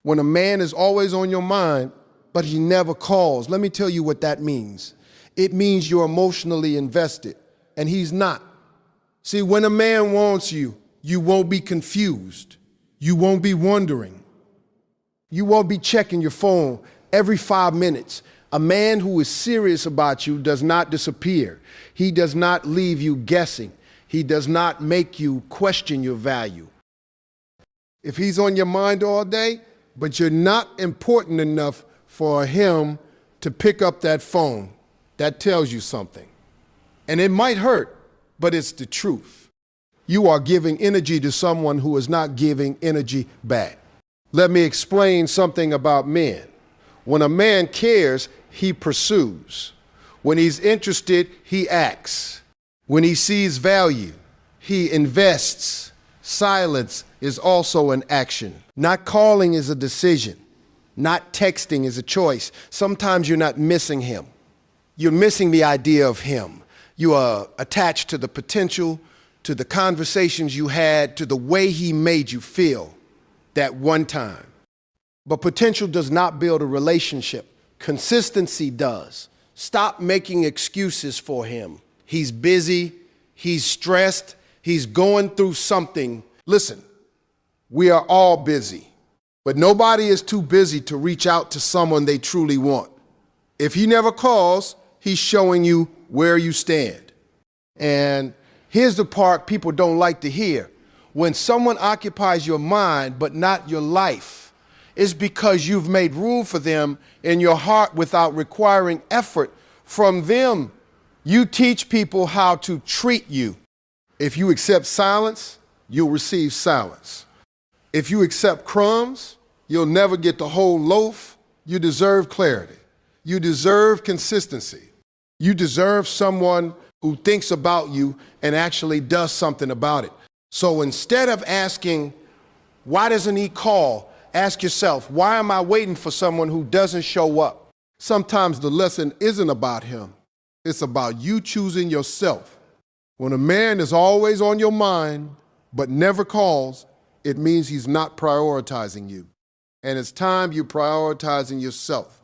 When a man is always on your mind, but he never calls, let me tell you what that means. It means you're emotionally invested, and he's not. See, when a man wants you, you won't be confused. You won't be wondering. You won't be checking your phone every 5 minutes. A man who is serious about you does not disappear. He does not leave you guessing. He does not make you question your value. If he's on your mind all day, but you're not important enough for him to pick up that phone, that tells you something. And it might hurt, but it's the truth. You are giving energy to someone who is not giving energy back. Let me explain something about men. When a man cares, he pursues. When he's interested, he acts. When he sees value, he invests. Silence is also an action. Not calling is a decision. Not texting is a choice. Sometimes you're not missing him. You're missing the idea of him. You are attached to the potential, to the conversations you had, to the way he made you feel that one time. But potential does not build a relationship. Consistency does. Stop making excuses for him. He's busy, he's stressed, he's going through something. Listen, we are all busy, but nobody is too busy to reach out to someone they truly want. If he never calls, he's showing you where you stand. And here's the part people don't like to hear. When someone occupies your mind but not your life, it's because you've made room for them in your heart without requiring effort from them. You teach people how to treat you. If you accept silence, you'll receive silence. If you accept crumbs, you'll never get the whole loaf. You deserve clarity. You deserve consistency. You deserve someone who thinks about you and actually does something about it. So instead of asking, why doesn't he call? Ask yourself, why am I waiting for someone who doesn't show up? Sometimes the lesson isn't about him. It's about you choosing yourself. When a man is always on your mind but never calls, it means he's not prioritizing you. And it's time you're prioritizing yourself.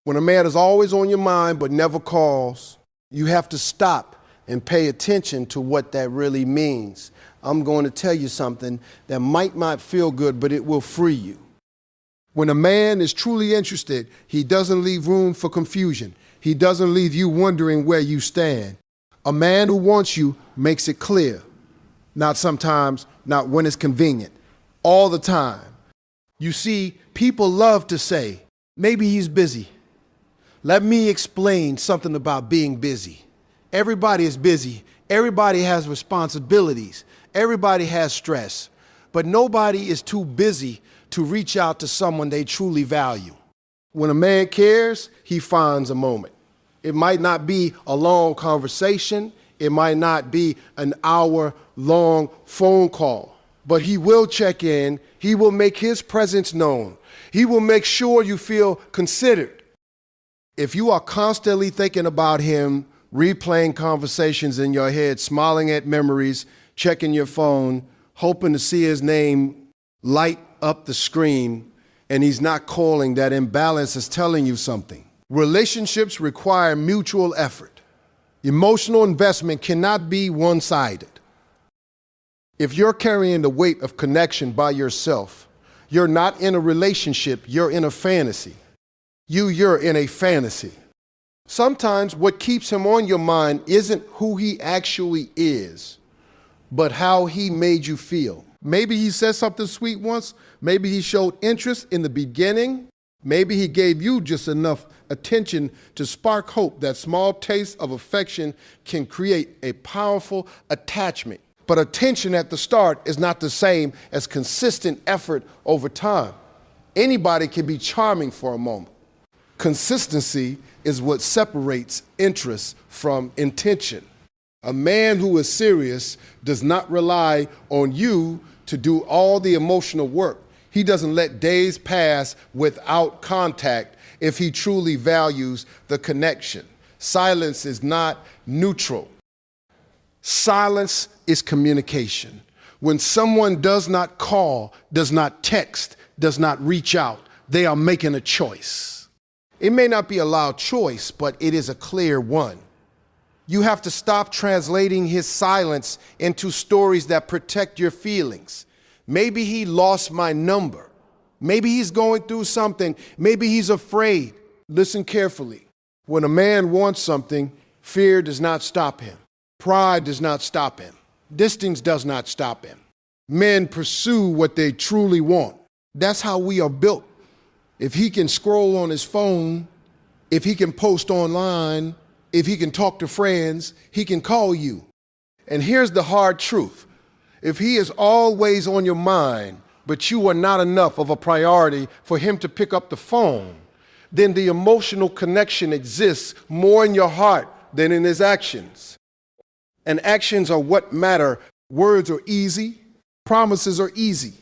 When a man is always on your mind but never calls, you have to stop and pay attention to what that really means. I'm going to tell you something that might not feel good, but it will free you. When a man is truly interested, he doesn't leave room for confusion. He doesn't leave you wondering where you stand. A man who wants you makes it clear. Not sometimes, not when it's convenient, all the time. You see, people love to say, maybe he's busy. Let me explain something about being busy. Everybody is busy. Everybody has responsibilities. Everybody has stress. But nobody is too busy to reach out to someone they truly value. When a man cares, he finds a moment. It might not be a long conversation. It might not be an hour-long phone call. But he will check in. He will make his presence known. He will make sure you feel considered. If you are constantly thinking about him, replaying conversations in your head, smiling at memories, checking your phone, hoping to see his name light up the screen, and he's not calling, that imbalance is telling you something. Relationships require mutual effort. Emotional investment cannot be one-sided. If you're carrying the weight of connection by yourself, you're not in a relationship, you're in a fantasy. You're in a fantasy. Sometimes what keeps him on your mind isn't who he actually is, but how he made you feel. Maybe he said something sweet once. Maybe he showed interest in the beginning. Maybe he gave you just enough attention to spark hope. That small taste of affection can create a powerful attachment. But attention at the start is not the same as consistent effort over time. Anybody can be charming for a moment. Consistency is what separates interest from intention. A man who is serious does not rely on you to do all the emotional work. He doesn't let days pass without contact if he truly values the connection. Silence is not neutral. Silence is communication. When someone does not call, does not text, does not reach out. They are making a choice. It may not be a loud choice, but it is a clear one. You have to stop translating his silence into stories that protect your feelings. Maybe he lost my number. Maybe he's going through something. Maybe he's afraid. Listen carefully. When a man wants something, fear does not stop him. Pride does not stop him. Distance does not stop him. Men pursue what they truly want. That's how we are built. If he can scroll on his phone, if he can post online, if he can talk to friends, he can call you. And here's the hard truth. If he is always on your mind, but you are not enough of a priority for him to pick up the phone, then the emotional connection exists more in your heart than in his actions. And actions are what matter. Words are easy. Promises are easy.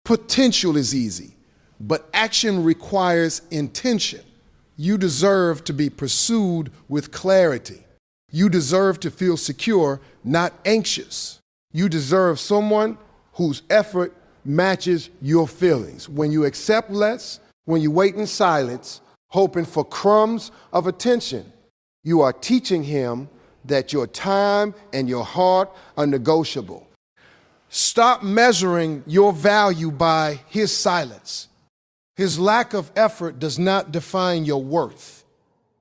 Potential is easy. But action requires intention. You deserve to be pursued with clarity. You deserve to feel secure, not anxious. You deserve someone whose effort matches your feelings. When you accept less, when you wait in silence, hoping for crumbs of attention, you are teaching him that your time and your heart are negotiable. Stop measuring your value by his silence. His lack of effort does not define your worth.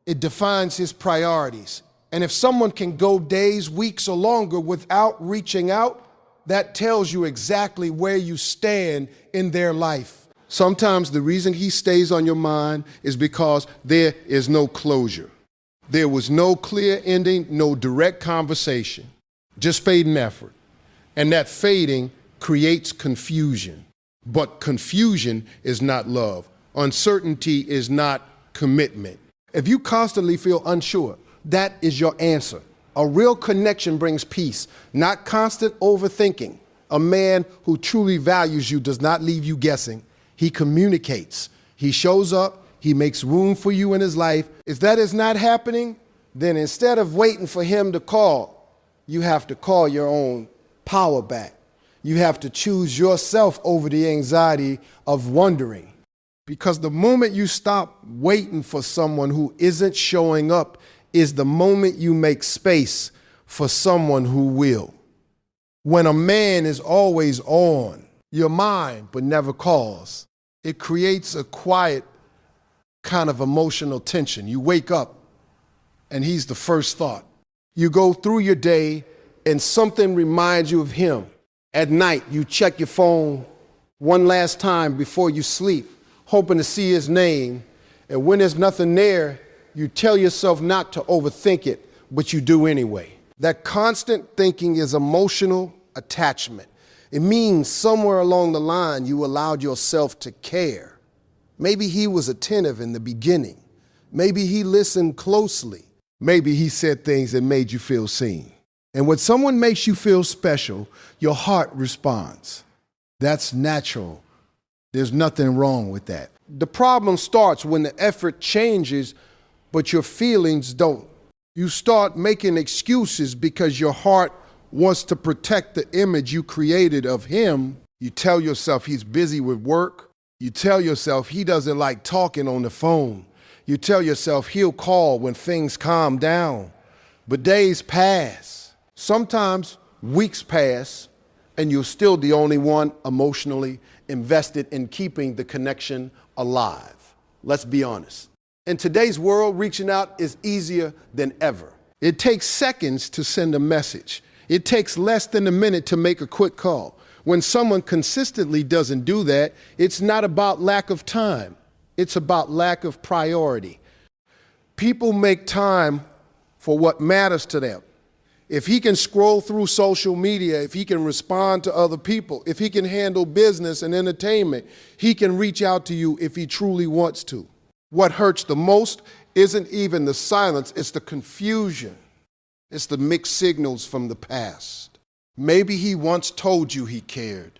It defines his priorities. And if someone can go days, weeks, or longer without reaching out, that tells you exactly where you stand in their life. Sometimes the reason he stays on your mind is because there is no closure. There was no clear ending, no direct conversation, just fading effort. And that fading creates confusion. But confusion is not love. Uncertainty is not commitment. If you constantly feel unsure, that is your answer. A real connection brings peace, not constant overthinking. A man who truly values you does not leave you guessing. He communicates. He shows up. He makes room for you in his life. If that is not happening, then instead of waiting for him to call, you have to call your own power back. You have to choose yourself over the anxiety of wondering. Because the moment you stop waiting for someone who isn't showing up is the moment you make space for someone who will. When a man is always on your mind but never calls, it creates a quiet kind of emotional tension. You wake up and he's the first thought. You go through your day and something reminds you of him. At night, you check your phone one last time before you sleep, hoping to see his name. And when there's nothing there, you tell yourself not to overthink it, but you do anyway. That constant thinking is emotional attachment. It means somewhere along the line you allowed yourself to care. Maybe he was attentive in the beginning. Maybe he listened closely. Maybe he said things that made you feel seen. And when someone makes you feel special, your heart responds. That's natural. There's nothing wrong with that. The problem starts when the effort changes, but your feelings don't. You start making excuses because your heart wants to protect the image you created of him. You tell yourself he's busy with work. You tell yourself he doesn't like talking on the phone. You tell yourself he'll call when things calm down. But days pass. Sometimes weeks pass, and you're still the only one emotionally invested in keeping the connection alive. Let's be honest. In today's world, reaching out is easier than ever. It takes seconds to send a message. It takes less than a minute to make a quick call. When someone consistently doesn't do that, it's not about lack of time. It's about lack of priority. People make time for what matters to them. If he can scroll through social media, if he can respond to other people, if he can handle business and entertainment, he can reach out to you if he truly wants to. What hurts the most isn't even the silence, it's the confusion. It's the mixed signals from the past. Maybe he once told you he cared.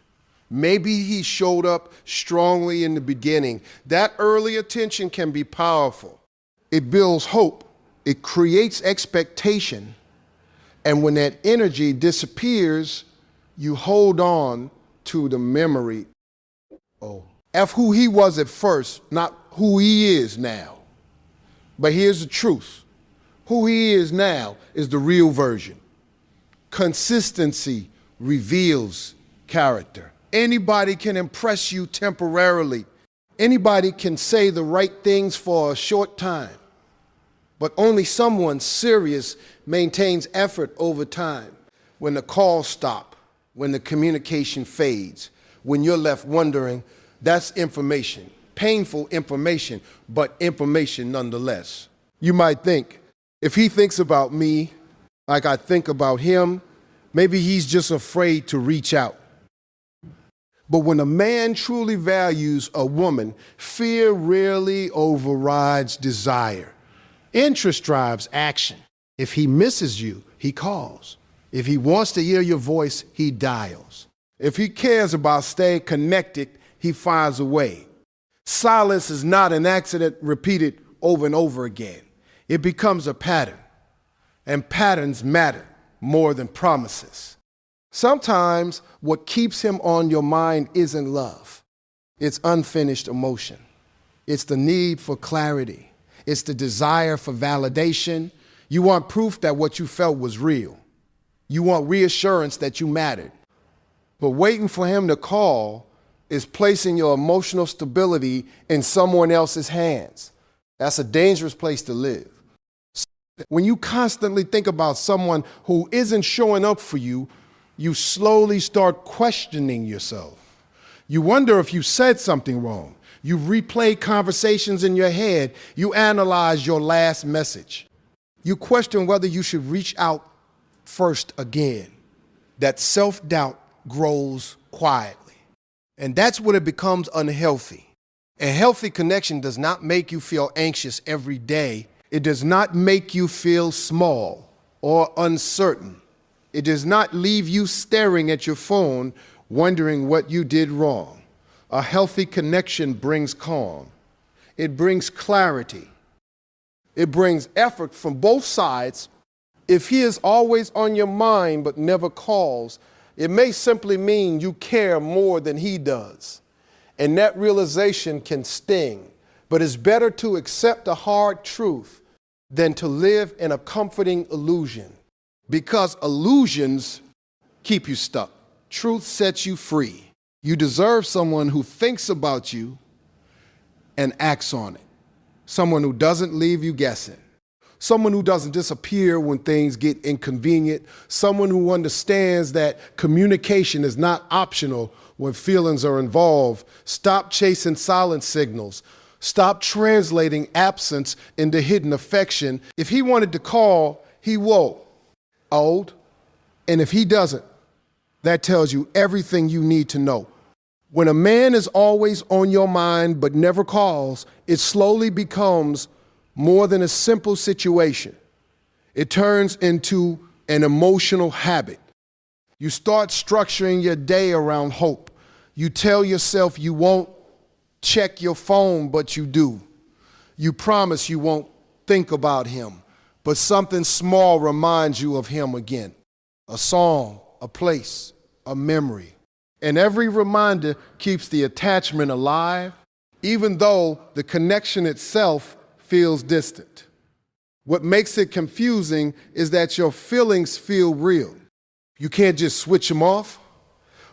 Maybe he showed up strongly in the beginning. That early attention can be powerful. It builds hope. It creates expectation. And when that energy disappears, you hold on to the memory. F who he was at first, not who he is now. But here's the truth. Who he is now is the real version. Consistency reveals character. Anybody can impress you temporarily. Anybody can say the right things for a short time. But only someone serious maintains effort over time. When the calls stop, when the communication fades, when you're left wondering, that's information. Painful information, but information nonetheless. You might think, if he thinks about me like I think about him, maybe he's just afraid to reach out. But when a man truly values a woman, fear rarely overrides desire. Interest drives action. If he misses you, he calls. If he wants to hear your voice, he dials. If he cares about staying connected, he finds a way. Silence is not an accident repeated over and over again. It becomes a pattern, and patterns matter more than promises. Sometimes what keeps him on your mind isn't love. It's unfinished emotion. It's the need for clarity. It's the desire for validation. You want proof that what you felt was real. You want reassurance that you mattered. But waiting for him to call is placing your emotional stability in someone else's hands. That's a dangerous place to live. When you constantly think about someone who isn't showing up for you, you slowly start questioning yourself. You wonder if you said something wrong. You replay conversations in your head. You analyze your last message. You question whether you should reach out first again. That self-doubt grows quietly. And that's when it becomes unhealthy. A healthy connection does not make you feel anxious every day. It does not make you feel small or uncertain. It does not leave you staring at your phone, wondering what you did wrong. A healthy connection brings calm. It brings clarity. It brings effort from both sides. If he is always on your mind but never calls, it may simply mean you care more than he does. And that realization can sting, but it's better to accept a hard truth than to live in a comforting illusion, because illusions keep you stuck. Truth sets you free. You deserve someone who thinks about you and acts on it. Someone who doesn't leave you guessing. Someone who doesn't disappear when things get inconvenient. Someone who understands that communication is not optional when feelings are involved. Stop chasing silent signals. Stop translating absence into hidden affection. If he wanted to call, he will. Old. And if he doesn't, that tells you everything you need to know. When a man is always on your mind but never calls, it slowly becomes more than a simple situation. It turns into an emotional habit. You start structuring your day around hope. You tell yourself you won't check your phone, but you do. You promise you won't think about him, but something small reminds you of him again. A song, a place, a memory. And every reminder keeps the attachment alive, even though the connection itself feels distant. What makes it confusing is that your feelings feel real. You can't just switch them off.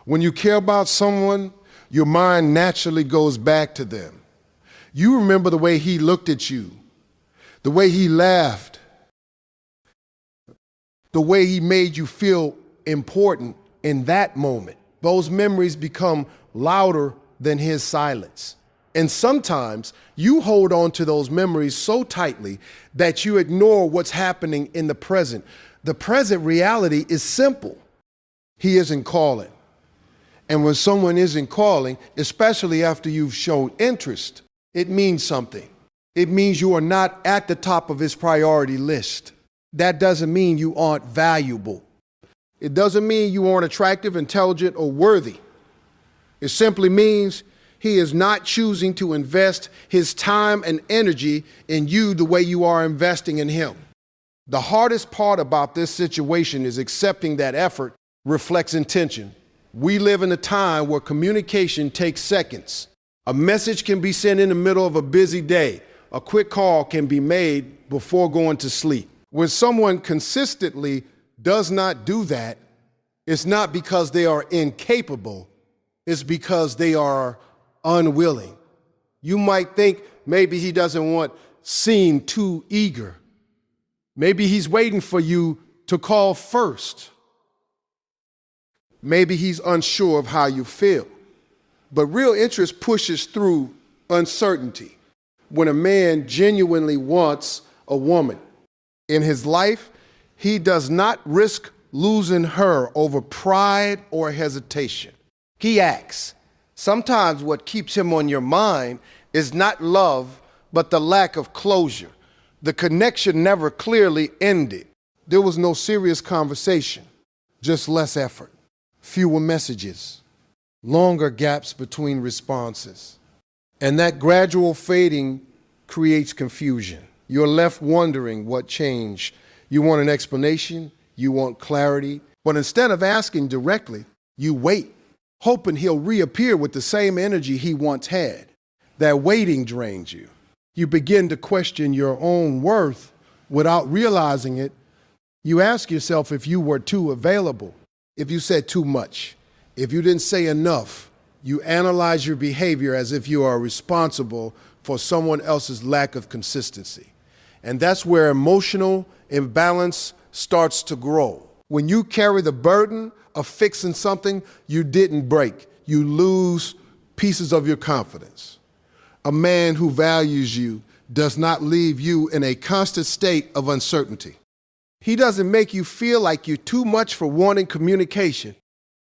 When you care about someone, your mind naturally goes back to them. You remember the way he looked at you, the way he laughed, the way he made you feel important in that moment. Those memories become louder than his silence. And sometimes you hold on to those memories so tightly that you ignore what's happening in the present. The present reality is simple. He isn't calling. And when someone isn't calling, especially after you've shown interest, it means something. It means you are not at the top of his priority list. That doesn't mean you aren't valuable. It doesn't mean you aren't attractive, intelligent, or worthy. It simply means he is not choosing to invest his time and energy in you the way you are investing in him. The hardest part about this situation is accepting that effort reflects intention. We live in a time where communication takes seconds. A message can be sent in the middle of a busy day. A quick call can be made before going to sleep. When someone consistently does not do that, it's not because they are incapable, it's because they are unwilling. You might think maybe he doesn't want seem too eager. Maybe he's waiting for you to call first. Maybe he's unsure of how you feel. But real interest pushes through uncertainty. When a man genuinely wants a woman in his life, he does not risk losing her over pride or hesitation. He acts. Sometimes what keeps him on your mind is not love, but the lack of closure. The connection never clearly ended. There was no serious conversation, just less effort, fewer messages, longer gaps between responses. And that gradual fading creates confusion. You're left wondering what changed. You want an explanation, you want clarity, but instead of asking directly, you wait, hoping he'll reappear with the same energy he once had. That waiting drains you. You begin to question your own worth without realizing it. You ask yourself if you were too available, if you said too much, if you didn't say enough. You analyze your behavior as if you are responsible for someone else's lack of consistency. And that's where emotional imbalance starts to grow. When you carry the burden of fixing something you didn't break, you lose pieces of your confidence. A man who values you does not leave you in a constant state of uncertainty. He doesn't make you feel like you're too much for wanting communication.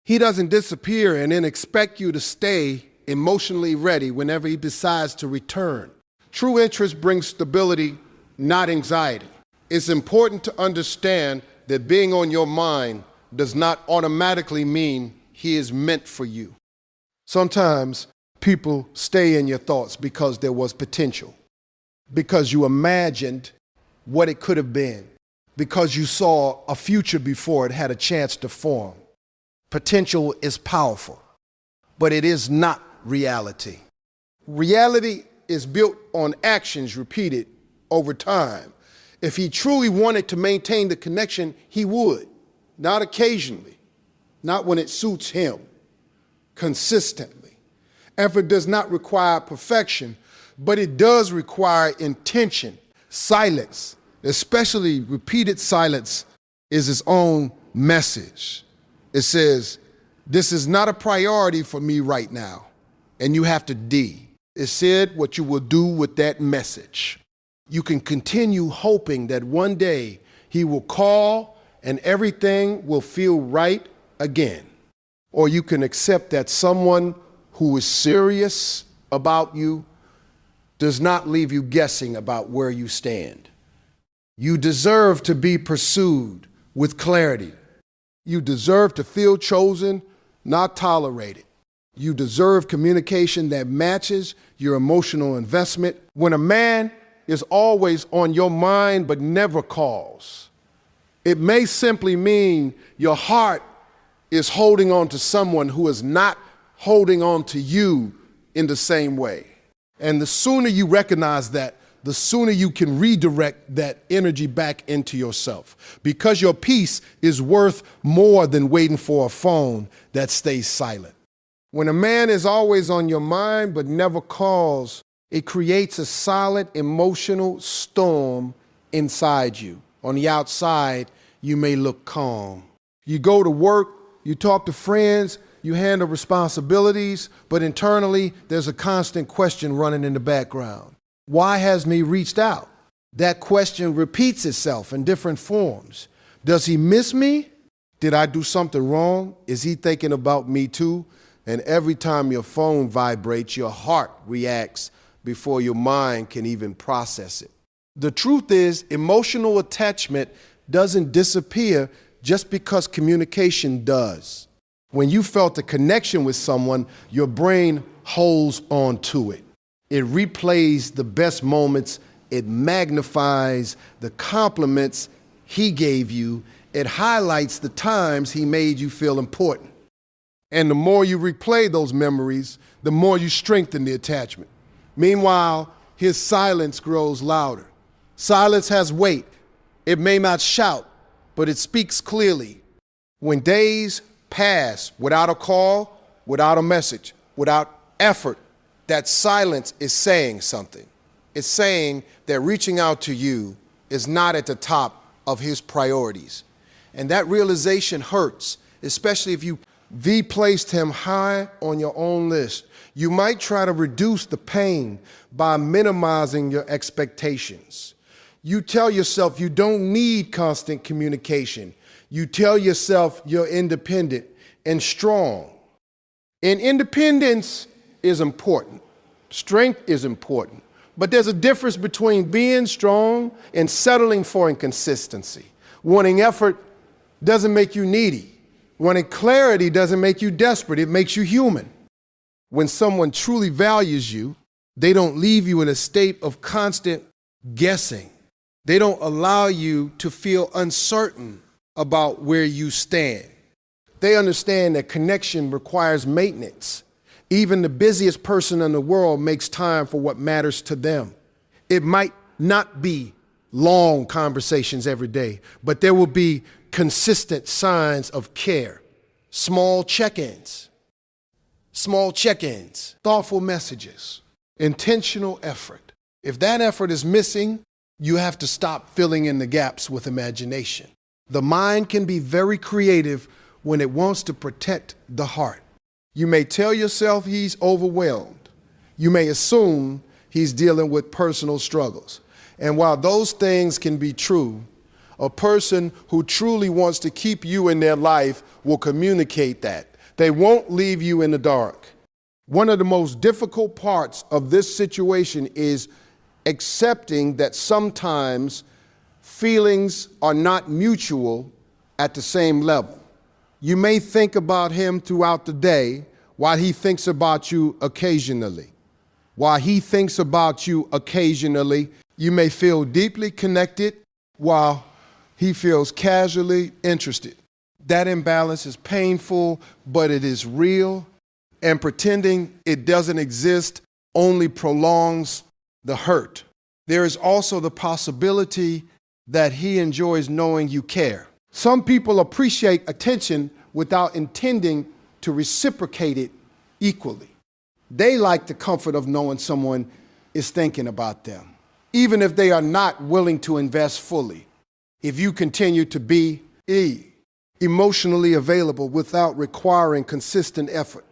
He doesn't disappear and then expect you to stay emotionally ready whenever he decides to return. True interest brings stability, not anxiety. It's important to understand that being on your mind does not automatically mean he is meant for you. Sometimes people stay in your thoughts because there was potential, because you imagined what it could have been, because you saw a future before it had a chance to form. Potential is powerful, but it is not reality. Reality is built on actions repeated over time. If he truly wanted to maintain the connection, he would, not occasionally, not when it suits him, consistently. Effort does not require perfection, but it does require intention. Silence, especially repeated silence, is its own message. It says, this is not a priority for me right now, and you have to D. It said what you will do with that message. You can continue hoping that one day he will call and everything will feel right again. Or you can accept that someone who is serious about you does not leave you guessing about where you stand. You deserve to be pursued with clarity. You deserve to feel chosen, not tolerated. You deserve communication that matches your emotional investment. When a man is always on your mind but never calls, it may simply mean your heart is holding on to someone who is not holding on to you in the same way. And the sooner you recognize that, the sooner you can redirect that energy back into yourself, because your peace is worth more than waiting for a phone that stays silent. When a man is always on your mind but never calls, it creates a solid emotional storm inside you. On the outside, you may look calm. You go to work, you talk to friends, you handle responsibilities, but internally, there's a constant question running in the background. Why hasn't he reached out? That question repeats itself in different forms. Does he miss me? Did I do something wrong? Is he thinking about me too? And every time your phone vibrates, your heart reacts before your mind can even process it. The truth is, emotional attachment doesn't disappear just because communication does. When you felt a connection with someone, your brain holds on to it. It replays the best moments. It magnifies the compliments he gave you. It highlights the times he made you feel important. And the more you replay those memories, the more you strengthen the attachment. Meanwhile, his silence grows louder. Silence has weight. It may not shout, but it speaks clearly. When days pass without a call, without a message, without effort, that silence is saying something. It's saying that reaching out to you is not at the top of his priorities. And that realization hurts, especially if you placed him high on your own list. You might try to reduce the pain by minimizing your expectations. You tell yourself you don't need constant communication. You tell yourself you're independent and strong. And independence is important. Strength is important. But there's a difference between being strong and settling for inconsistency. Wanting effort doesn't make you needy. Wanting clarity doesn't make you desperate. It makes you human. When someone truly values you, they don't leave you in a state of constant guessing. They don't allow you to feel uncertain about where you stand. They understand that connection requires maintenance. Even the busiest person in the world makes time for what matters to them. It might not be long conversations every day, but there will be consistent signs of care. Small check-ins, thoughtful messages, intentional effort. If that effort is missing, you have to stop filling in the gaps with imagination. The mind can be very creative when it wants to protect the heart. You may tell yourself he's overwhelmed. You may assume he's dealing with personal struggles. And while those things can be true, a person who truly wants to keep you in their life will communicate that. They won't leave you in the dark. One of the most difficult parts of this situation is accepting that sometimes feelings are not mutual at the same level. You may think about him throughout the day while he thinks about you occasionally. While he thinks about you occasionally, you may feel deeply connected while he feels casually interested. That imbalance is painful, but it is real, and pretending it doesn't exist only prolongs the hurt. There is also the possibility that he enjoys knowing you care. Some people appreciate attention without intending to reciprocate it equally. They like the comfort of knowing someone is thinking about them, even if they are not willing to invest fully. If you continue to be emotionally available without requiring consistent effort,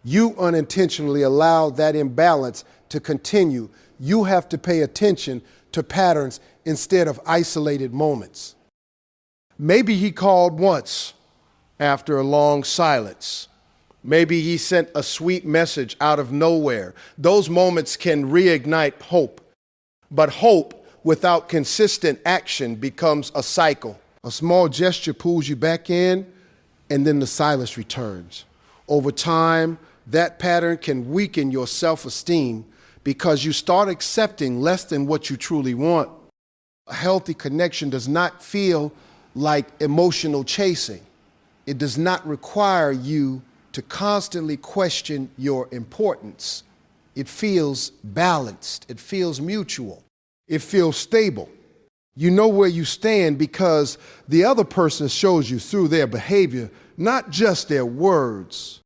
you unintentionally allow that imbalance to continue. You have to pay attention to patterns instead of isolated moments. Maybe he called once after a long silence. Maybe he sent a sweet message out of nowhere. Those moments can reignite hope. But hope without consistent action becomes a cycle. A small gesture pulls you back in, and then the silence returns. Over time, that pattern can weaken your self-esteem because you start accepting less than what you truly want. A healthy connection does not feel like emotional chasing. It does not require you to constantly question your importance. It feels balanced. It feels mutual. It feels stable. You know where you stand because the other person shows you through their behavior, not just their words.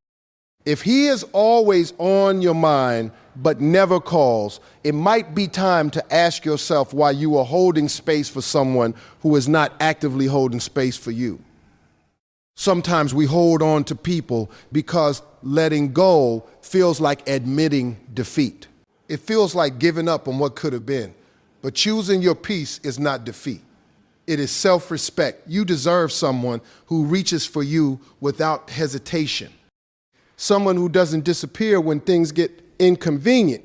If he is always on your mind but never calls, it might be time to ask yourself why you are holding space for someone who is not actively holding space for you. Sometimes we hold on to people because letting go feels like admitting defeat. It feels like giving up on what could have been. But choosing your peace is not defeat. It is self-respect. You deserve someone who reaches for you without hesitation. Someone who doesn't disappear when things get inconvenient.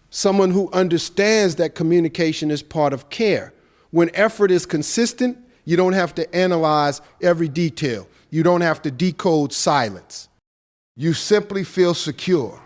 Someone who understands that communication is part of care. When effort is consistent, you don't have to analyze every detail. You don't have to decode silence. You simply feel secure.